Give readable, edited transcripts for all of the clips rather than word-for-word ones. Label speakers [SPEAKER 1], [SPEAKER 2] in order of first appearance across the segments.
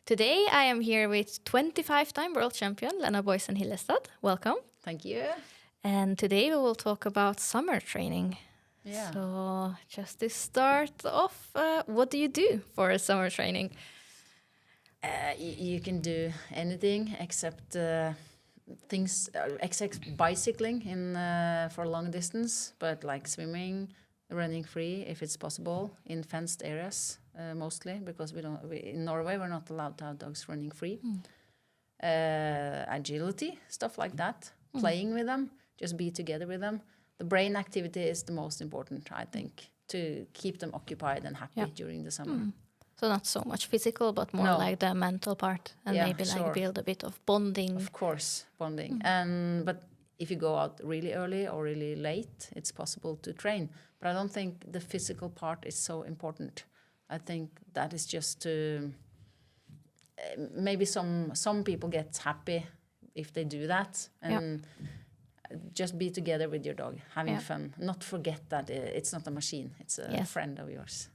[SPEAKER 1] Today I am here with 25-time world champion Lena Boysen Hillestad. Welcome.
[SPEAKER 2] Thank you.
[SPEAKER 1] And today we will talk about summer training.
[SPEAKER 2] Yeah.
[SPEAKER 1] So just to start off, what do you do for a summer training?
[SPEAKER 2] You can do anything except except bicycling for long distance, but like swimming, running free if it's possible in fenced areas mostly, because in Norway we're not allowed to have dogs running free. Agility, stuff like that. Playing with them, just be together with them. The brain activity is the most important, I think, to keep them occupied and happy during the summer.
[SPEAKER 1] So not so much physical, but more like the mental part, and maybe like build a bit of bonding.
[SPEAKER 2] Of course, bonding. But if you go out really early or really late, it's possible to train. But I don't think the physical part is so important. I think that is just to maybe some people get happy if they do that, and just be together with your dog, having fun. Not forget that it's not a machine; it's a friend of yours.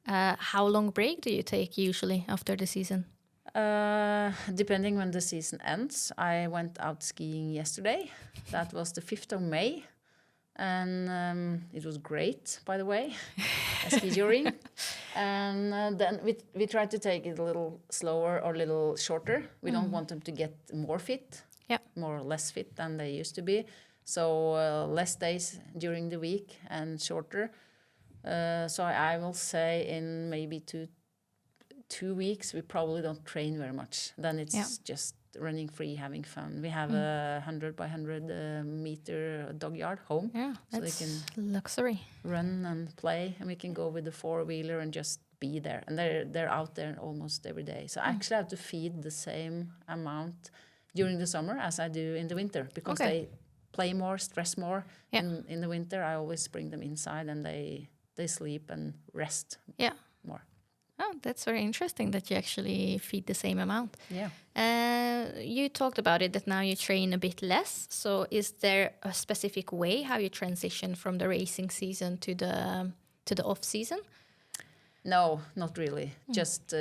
[SPEAKER 1] How long break do you take usually after the season?
[SPEAKER 2] Depending when the season ends. I went out skiing yesterday. That was the 5th of May. And it was great, by the way, a ski touring. And then we tried to take it a little slower or a little shorter. We don't want them to get more fit, more or less fit than they used to be. So less days during the week and shorter. So I will say in maybe two weeks, we probably don't train very much. Then it's just running free, having fun. We have a 100 by 100 meter dog yard home.
[SPEAKER 1] Yeah,
[SPEAKER 2] so
[SPEAKER 1] that's
[SPEAKER 2] they can
[SPEAKER 1] luxury.
[SPEAKER 2] Run and play, and we can go with the four-wheeler and just be there. And they're out there almost every day. So I actually have to feed the same amount during the summer as I do in the winter, because they play more, stress more. And in the winter, I always bring them inside, and they sleep and rest more.
[SPEAKER 1] Oh, that's very interesting that you actually feed the same amount.
[SPEAKER 2] Yeah.
[SPEAKER 1] You talked about it, that now you train a bit less. So is there a specific way how you transition from the racing season to the off season?
[SPEAKER 2] No, not really. Just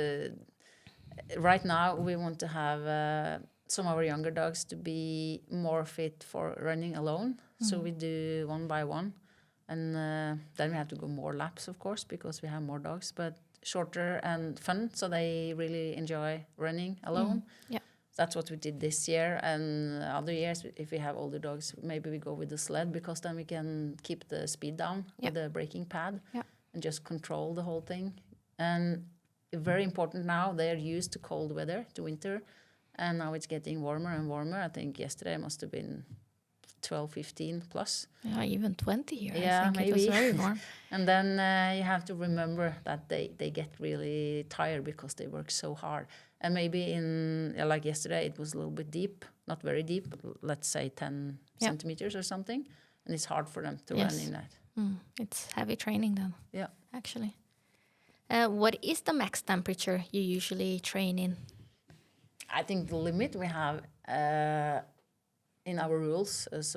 [SPEAKER 2] right now we want to have some of our younger dogs to be more fit for running alone. So we do one by one. And then we have to go more laps, of course, because we have more dogs, but shorter and fun, so they really enjoy running alone.
[SPEAKER 1] Yeah.
[SPEAKER 2] That's what we did this year. And other years, if we have older dogs, maybe we go with the sled, because then we can keep the speed down with the braking pad and just control the whole thing. And very important now, they're used to cold weather, to winter, and now it's getting warmer and warmer. I think yesterday must have been 12, 15 plus.
[SPEAKER 1] Yeah, even 20 here.
[SPEAKER 2] Yeah,
[SPEAKER 1] I think
[SPEAKER 2] maybe.
[SPEAKER 1] It was very warm.
[SPEAKER 2] And then you have to remember that they get really tired because they work so hard. And maybe like yesterday, it was a little bit deep, not very deep, but let's say 10 centimeters or something. And it's hard for them to run in that.
[SPEAKER 1] It's heavy training then.
[SPEAKER 2] Yeah.
[SPEAKER 1] Actually. What is the max temperature you usually train in?
[SPEAKER 2] I think the limit we have in our rules is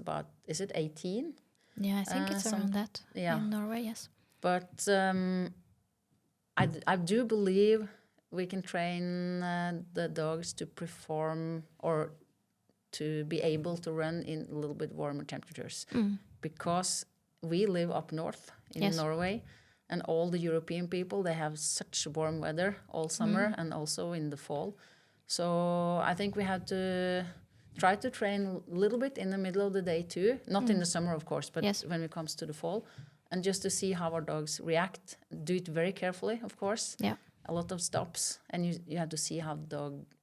[SPEAKER 2] it 18?
[SPEAKER 1] Yeah, I think it's around that in Norway, yes.
[SPEAKER 2] But I do believe we can train the dogs to perform or to be able to run in a little bit warmer temperatures. Because we live up north in Norway, and all the European people, they have such warm weather all summer and also in the fall. So I think we have to try to train a little bit in the middle of the day too. Not in the summer, of course, but when it comes to the fall. And just to see how our dogs react. Do it very carefully, of course. Yeah. A lot of stops. And you have to see how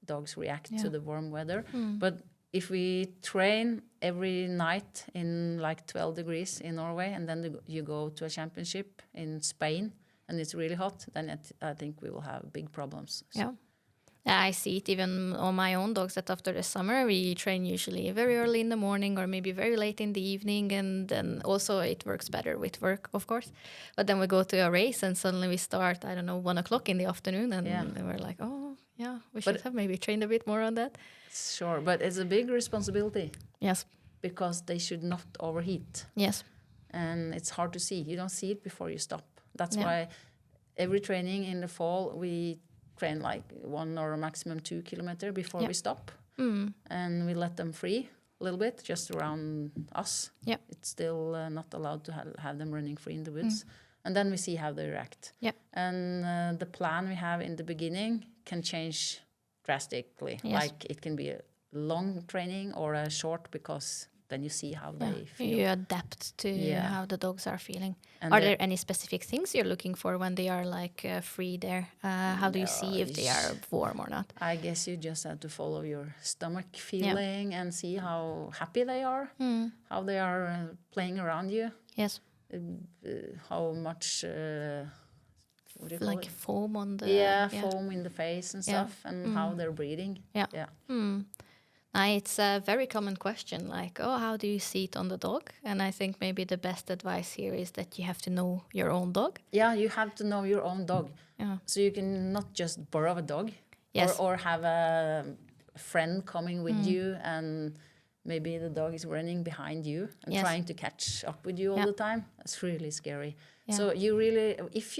[SPEAKER 2] dogs react to the warm weather. But if we train every night in like 12 degrees in Norway, and then you go to a championship in Spain, and it's really hot, then I think we will have big problems. So.
[SPEAKER 1] Yeah. I see it even on my own dogs, that after the summer we train usually very early in the morning or maybe very late in the evening, and then also it works better with work, of course. But then we go to a race and suddenly we start, 1 o'clock in the afternoon, and we're like, we should have maybe trained a bit more on that.
[SPEAKER 2] Sure, but it's a big responsibility.
[SPEAKER 1] Yes.
[SPEAKER 2] Because they should not overheat.
[SPEAKER 1] Yes.
[SPEAKER 2] And it's hard to see. You don't see it before you stop. That's why every training in the fall we train like 1 or maximum 2 kilometer before
[SPEAKER 1] Yeah.
[SPEAKER 2] we stop.
[SPEAKER 1] Mm.
[SPEAKER 2] And we let them free a little bit, just around us.
[SPEAKER 1] Yeah.
[SPEAKER 2] It's still not allowed to have them running free in the woods. And then we see how they react.
[SPEAKER 1] Yeah.
[SPEAKER 2] And the plan we have in the beginning can change drastically.
[SPEAKER 1] Yes.
[SPEAKER 2] Like it can be a long training or a short, because then you see how they feel.
[SPEAKER 1] You adapt to how the dogs are feeling.
[SPEAKER 2] And
[SPEAKER 1] Are there any specific things you're looking for when they are like free there? How do you see if they are warm or not?
[SPEAKER 2] I guess you just have to follow your stomach feeling and see how happy they are, how they are playing around you.
[SPEAKER 1] Yes.
[SPEAKER 2] How much what do you call
[SPEAKER 1] Like
[SPEAKER 2] it?
[SPEAKER 1] foam on the...
[SPEAKER 2] Foam in the face and stuff, and how they're breathing.
[SPEAKER 1] Yeah.
[SPEAKER 2] Yeah.
[SPEAKER 1] It's a very common question, like, oh, how do you see it on the dog? And I think maybe the best advice here is that you have to know your own dog.
[SPEAKER 2] Yeah, you have to know your own dog.
[SPEAKER 1] Yeah.
[SPEAKER 2] So you can not just borrow a dog,
[SPEAKER 1] Yes.
[SPEAKER 2] or have a friend coming with you, and maybe the dog is running behind you and trying to catch up with you all the time. That's really scary.
[SPEAKER 1] Yeah.
[SPEAKER 2] So you really, if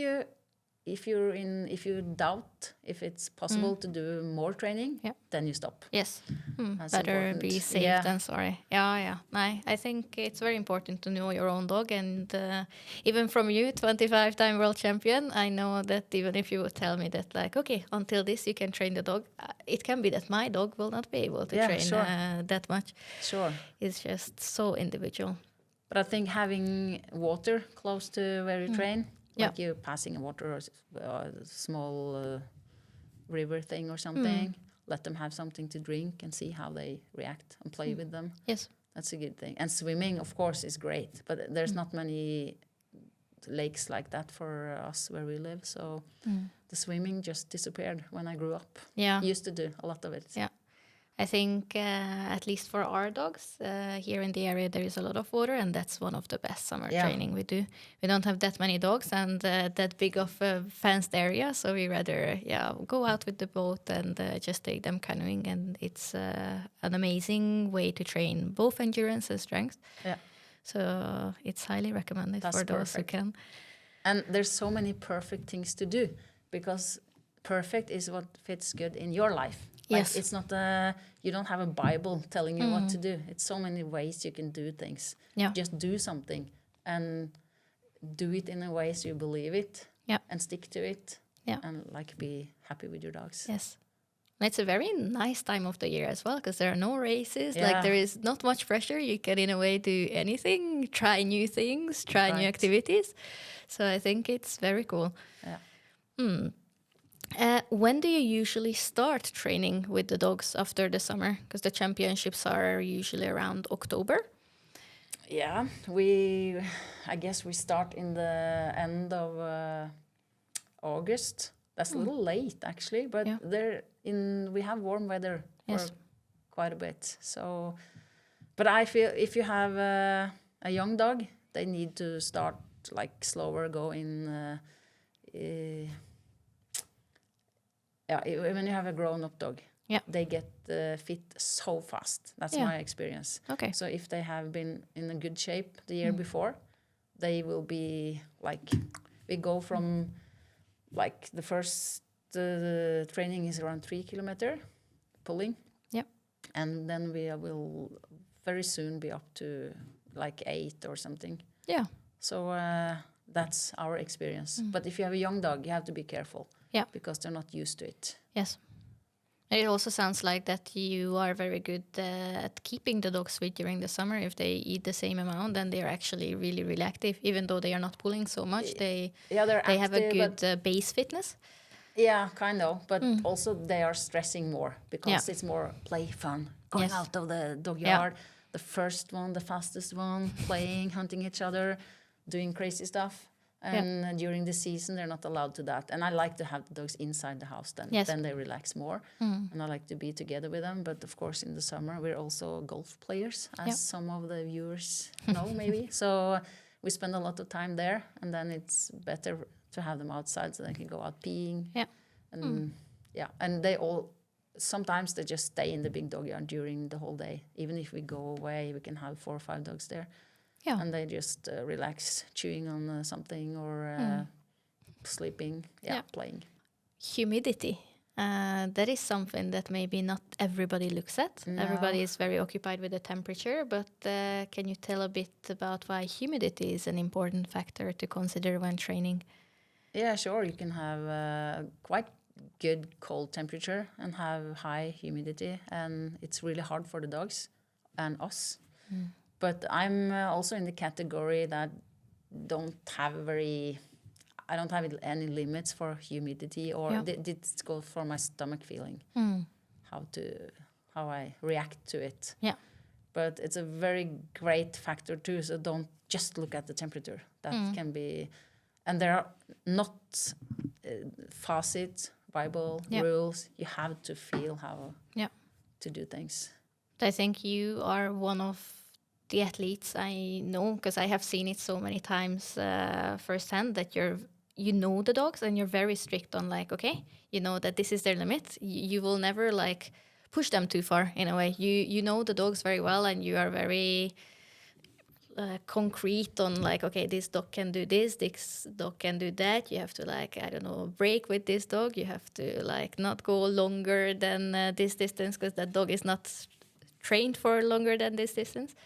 [SPEAKER 2] you doubt if it's possible to do more training, then you stop.
[SPEAKER 1] Yes.
[SPEAKER 2] That's
[SPEAKER 1] Better
[SPEAKER 2] important.
[SPEAKER 1] be safe than sorry. Yeah. I think it's very important to know your own dog. And even from you, 25-time world champion, I know that even if you would tell me that, like, okay, until this you can train the dog, it can be that my dog will not be able to train that much.
[SPEAKER 2] Sure.
[SPEAKER 1] It's just so individual.
[SPEAKER 2] But I think having water close to where you train, like you passing a water or a small river thing or something, let them have something to drink and see how they react and play with them.
[SPEAKER 1] Yes.
[SPEAKER 2] That's a good thing. And swimming, of course, is great, but there's not many lakes like that for us where we live. So the swimming just disappeared when I grew up.
[SPEAKER 1] Yeah.
[SPEAKER 2] Used to do a lot of it.
[SPEAKER 1] Yeah. I think at least for our dogs here in the area, there is a lot of water, and that's one of the best summer training we do. We don't have that many dogs and that big of a fenced area, so we rather go out with the boat and just take them canoeing, and it's an amazing way to train both endurance and strength.
[SPEAKER 2] Yeah.
[SPEAKER 1] So it's highly recommended for those who can.
[SPEAKER 2] And there's so many perfect things to do, because perfect is what fits good in your life. Like,
[SPEAKER 1] yes.
[SPEAKER 2] It's not you don't have a Bible telling you what to do. It's so many ways you can do things.
[SPEAKER 1] Yeah.
[SPEAKER 2] Just do something and do it in a way so you believe it and stick to it and like be happy with your dogs.
[SPEAKER 1] Yes. And it's a very nice time of the year as well, because there are no races. Like, there is not much pressure. You can in a way do anything, try new things, try new activities. So I think it's very cool.
[SPEAKER 2] Yeah.
[SPEAKER 1] When do you usually start training with the dogs after the summer? Because the championships are usually around October.
[SPEAKER 2] Yeah, I guess we start in the end of August. That's a little late actually, but we have warm weather for quite a bit. So, but I feel if you have a young dog, they need to start like slower, go in. When you have a grown-up dog, they get fit so fast. That's my experience.
[SPEAKER 1] Okay.
[SPEAKER 2] So if they have been in a good shape the year before, they will be like, we go from like the first training is around 3 kilometer pulling. Yep. And then we will very soon be up to like 8 or something. Yeah. So that's our experience. But if you have a young dog, you have to be careful. Yeah. Because they're not used to it.
[SPEAKER 1] Yes. And it also sounds like that you are very good at keeping the dogs fit during the summer. If they eat the same amount, then they are actually really, really active. Even though they are not pulling so much, they have a good base fitness.
[SPEAKER 2] Yeah, kind of. But also they are stressing more because it's more play fun. Going out of the dog yard, the first one, the fastest one, playing, hunting each other, doing crazy stuff. And during the season, they're not allowed to that. And I like to have the dogs inside the house then. Then they relax more. And I like to be together with them. But of course, in the summer, we're also golf players, as some of the viewers know, maybe. So we spend a lot of time there. And then it's better to have them outside so they can go out peeing. Yeah. And and they all, sometimes they just stay in the big dog yard during the whole day. Even if we go away, we can have 4 or 5 dogs there. Yeah. And they just relax, chewing on something or sleeping, playing.
[SPEAKER 1] humidity. That is something that maybe not everybody looks at.
[SPEAKER 2] No.
[SPEAKER 1] Everybody is very occupied with the temperature, but can you tell a bit about why humidity is an important factor to consider when training?
[SPEAKER 2] Yeah, sure. You can have quite good cold temperature and have high humidity, and it's really hard for the dogs and us. But I'm also in the category that I don't have any limits for humidity, or this goes for my stomach feeling, how I react to it.
[SPEAKER 1] Yeah.
[SPEAKER 2] But it's a very great factor too, so don't just look at the temperature. That can be, and there are not facet, Bible rules. You have to feel how to do things.
[SPEAKER 1] I think you are one of the athletes I know, because I have seen it so many times firsthand, that you know the dogs and you're very strict on like, okay, you know that this is their limit. You will never like push them too far in a way. You know the dogs very well, and you are very concrete on like, okay, this dog can do this dog can do that. You have to like, I don't know, break with this dog. You have to like not go longer than this distance, because that dog is not trained for longer than this distance.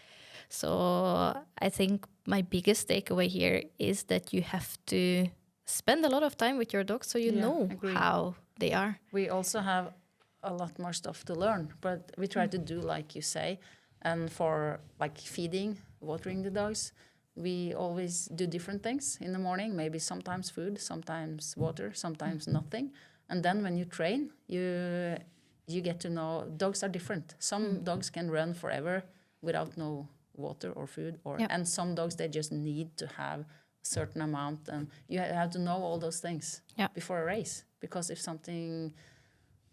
[SPEAKER 1] So I think my biggest takeaway here is that you have to spend a lot of time with your dog so you know how they are.
[SPEAKER 2] We also have a lot more stuff to learn, but we try to do like you say. And for like feeding, watering the dogs, we always do different things in the morning. Maybe sometimes food, sometimes water, sometimes nothing. And then when you train, you get to know dogs are different. Some dogs can run forever without no water or food, and some dogs, they just need to have a certain amount, and you have to know all those things before a race, because if something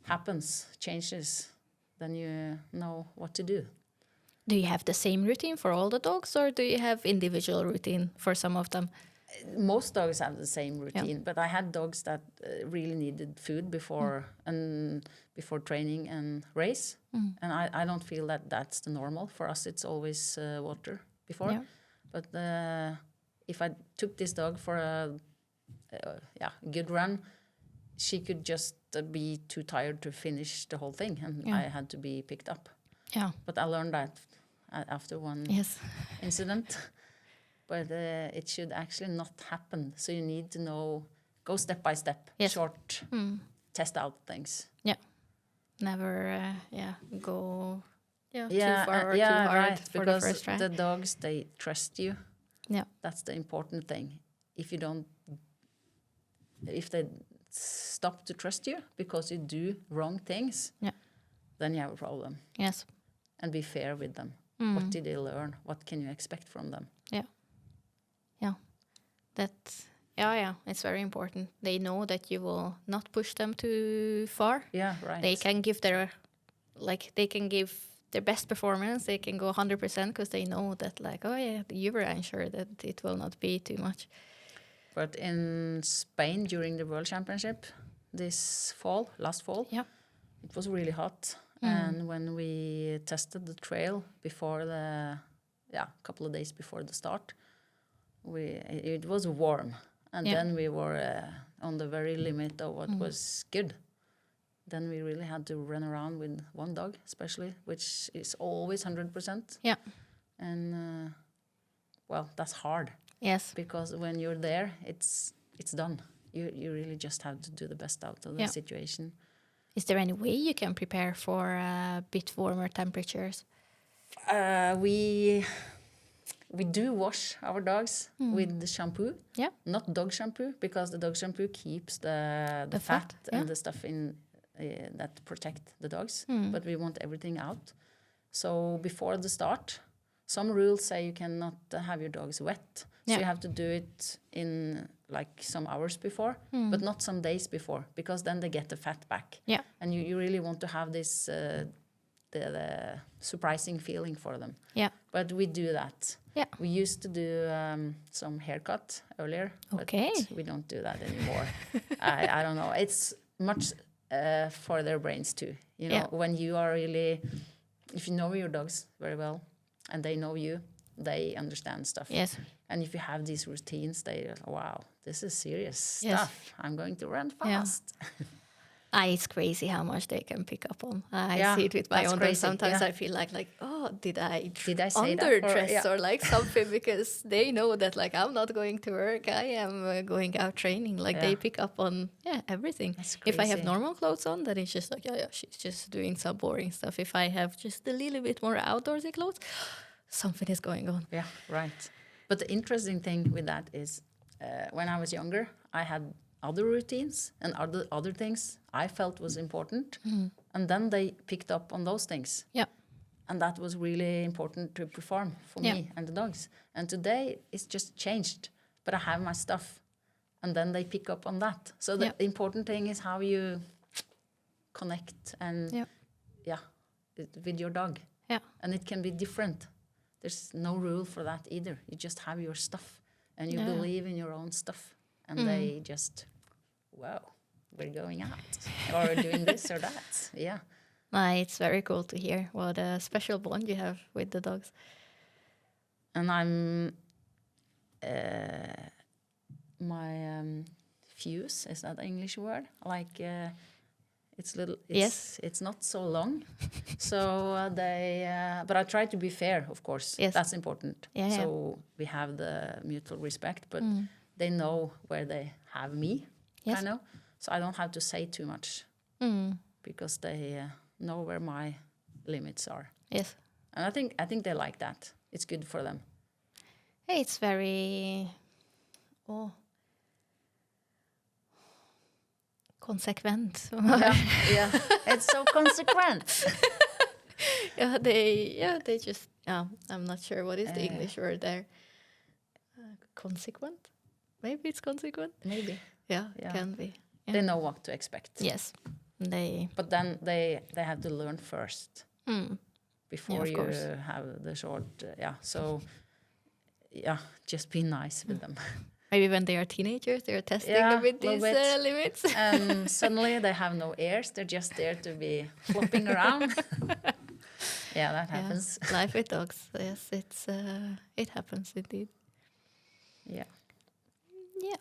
[SPEAKER 2] happens, changes, then you know what to do.
[SPEAKER 1] Do you have the same routine for all the dogs, or do you have individual routine for some of them?
[SPEAKER 2] Most dogs have the same routine, but I had dogs that really needed food before training and race, and I don't feel that that's the normal. For us, it's always water before. But if I took this dog for a good run, she could just be too tired to finish the whole thing, and I had to be picked up.
[SPEAKER 1] Yeah.
[SPEAKER 2] But I learned that after one incident. But it should actually not happen. So you need to go step by step, short, test out things.
[SPEAKER 1] Yeah. Never, go too far or too hard for
[SPEAKER 2] because
[SPEAKER 1] the first try.
[SPEAKER 2] The dogs, they trust you.
[SPEAKER 1] Yeah.
[SPEAKER 2] That's the important thing. If they stop to trust you because you do wrong things, then you have a problem.
[SPEAKER 1] Yes.
[SPEAKER 2] And be fair with them. What did they learn? What can you expect from them?
[SPEAKER 1] Yeah. It's very important. They know that you will not push them too far.
[SPEAKER 2] Yeah, right.
[SPEAKER 1] They can give their best performance. They can go 100% because they know that you were unsure that it will not be too much.
[SPEAKER 2] But in Spain during the World Championship last fall, it was really hot. And when we tested the trail before a couple of days before the start, it was warm. And then we were on the very limit of what was good. Then we really had to run around with one dog, especially, which is always 100%.
[SPEAKER 1] Yeah.
[SPEAKER 2] And, that's hard.
[SPEAKER 1] Yes.
[SPEAKER 2] Because when you're there, it's done. You really just have to do the best out of the situation.
[SPEAKER 1] Is there any way you can prepare for a bit warmer temperatures?
[SPEAKER 2] We do wash our dogs with the shampoo. Yeah. Not dog shampoo, because the dog shampoo keeps the fat and the stuff in that protect the dogs. But we want everything out. So before the start, some rules say you cannot have your dogs wet. So you have to do it in some hours before, but not some days before, because then they get the fat back. Yeah. And you really want to have this the surprising feeling for them. Yeah. But we do that. Yeah. We used to do some haircut earlier, but we don't do that anymore. I don't know. It's much for their brains too. You know, when you are really, if you know your dogs very well and they know you, they understand stuff. Yes. And if you have these routines, they wow, this is serious
[SPEAKER 1] Yes.
[SPEAKER 2] stuff. I'm going to run
[SPEAKER 1] Yeah.
[SPEAKER 2] fast.
[SPEAKER 1] It's crazy how much they can pick up on. I
[SPEAKER 2] Yeah,
[SPEAKER 1] see it with my
[SPEAKER 2] that's
[SPEAKER 1] own dogs.
[SPEAKER 2] crazy,
[SPEAKER 1] Sometimes
[SPEAKER 2] yeah.
[SPEAKER 1] I feel like, oh, did I
[SPEAKER 2] say that?
[SPEAKER 1] underdress
[SPEAKER 2] Yeah.
[SPEAKER 1] or like something? Because they know that like I'm not going to work. I am going out training. Like they
[SPEAKER 2] Yeah.
[SPEAKER 1] pick up on everything.
[SPEAKER 2] That's
[SPEAKER 1] If I have
[SPEAKER 2] crazy.
[SPEAKER 1] normal clothes on, then it's just like, yeah, she's just doing some boring stuff. If I have just a little bit more outdoorsy clothes, something is going on.
[SPEAKER 2] Yeah, right. But the interesting thing with that is when I was younger, I had other routines and other things I felt was important. And then they picked up on those things.
[SPEAKER 1] Yeah.
[SPEAKER 2] And that was really important to perform for me and the dogs. And today it's just changed. But I have my stuff. And then they pick up on that. So the important thing is how you connect and with your dog.
[SPEAKER 1] Yeah.
[SPEAKER 2] And it can be different. There's no rule for that either. You just have your stuff and you believe in your own stuff. And they just, wow, we're going out or doing this or that. Yeah.
[SPEAKER 1] It's very cool to hear what a special bond you have with the dogs.
[SPEAKER 2] And I'm, my fuse, is that an English word? Like, it's not so long. So but I try to be fair, of course.
[SPEAKER 1] Yes.
[SPEAKER 2] That's important.
[SPEAKER 1] Yeah,
[SPEAKER 2] so we have the mutual respect, but they know where they have me,
[SPEAKER 1] Yes.
[SPEAKER 2] kind of. So I don't have to say too much because they know where my limits are.
[SPEAKER 1] Yes.
[SPEAKER 2] And I think they like that. It's good for them.
[SPEAKER 1] Hey, it's very consequent.
[SPEAKER 2] Yeah, it's so consequent.
[SPEAKER 1] They just I'm not sure what is the English word there. Consequent? Maybe it's consequent.
[SPEAKER 2] Maybe.
[SPEAKER 1] Yeah,
[SPEAKER 2] Yeah.
[SPEAKER 1] can be. Yeah.
[SPEAKER 2] They know what to expect.
[SPEAKER 1] Yes,
[SPEAKER 2] But then they have to learn first before
[SPEAKER 1] of
[SPEAKER 2] you
[SPEAKER 1] course.
[SPEAKER 2] have the short. So just be nice with them.
[SPEAKER 1] Maybe when they are teenagers, they're testing
[SPEAKER 2] Yeah,
[SPEAKER 1] a bit
[SPEAKER 2] little
[SPEAKER 1] these
[SPEAKER 2] bit.
[SPEAKER 1] limits.
[SPEAKER 2] And suddenly they have no ears. They're just there to be flopping around. Yeah, that happens.
[SPEAKER 1] Yeah, life with dogs. Yes, it happens indeed.
[SPEAKER 2] Yeah.
[SPEAKER 1] Yeah.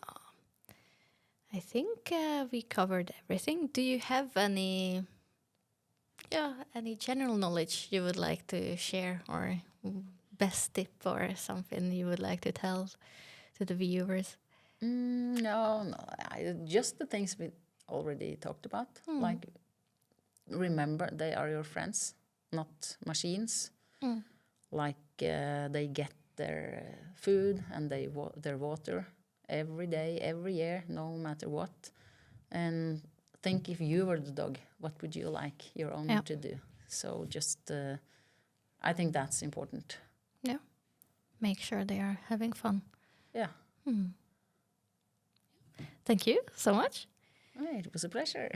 [SPEAKER 1] I think we covered everything. Do you have any general knowledge you would like to share, or best tip or something you would like to tell to the viewers?
[SPEAKER 2] No. Just the things we already talked about. Like, remember, they are your friends, not machines. Like, they get their food and their water every day, every year, no matter what. And think, if you were the dog, what would you like your owner to do? So just, I think that's important.
[SPEAKER 1] Yeah. Make sure they are having fun.
[SPEAKER 2] Yeah.
[SPEAKER 1] Thank you so much.
[SPEAKER 2] It was a pleasure.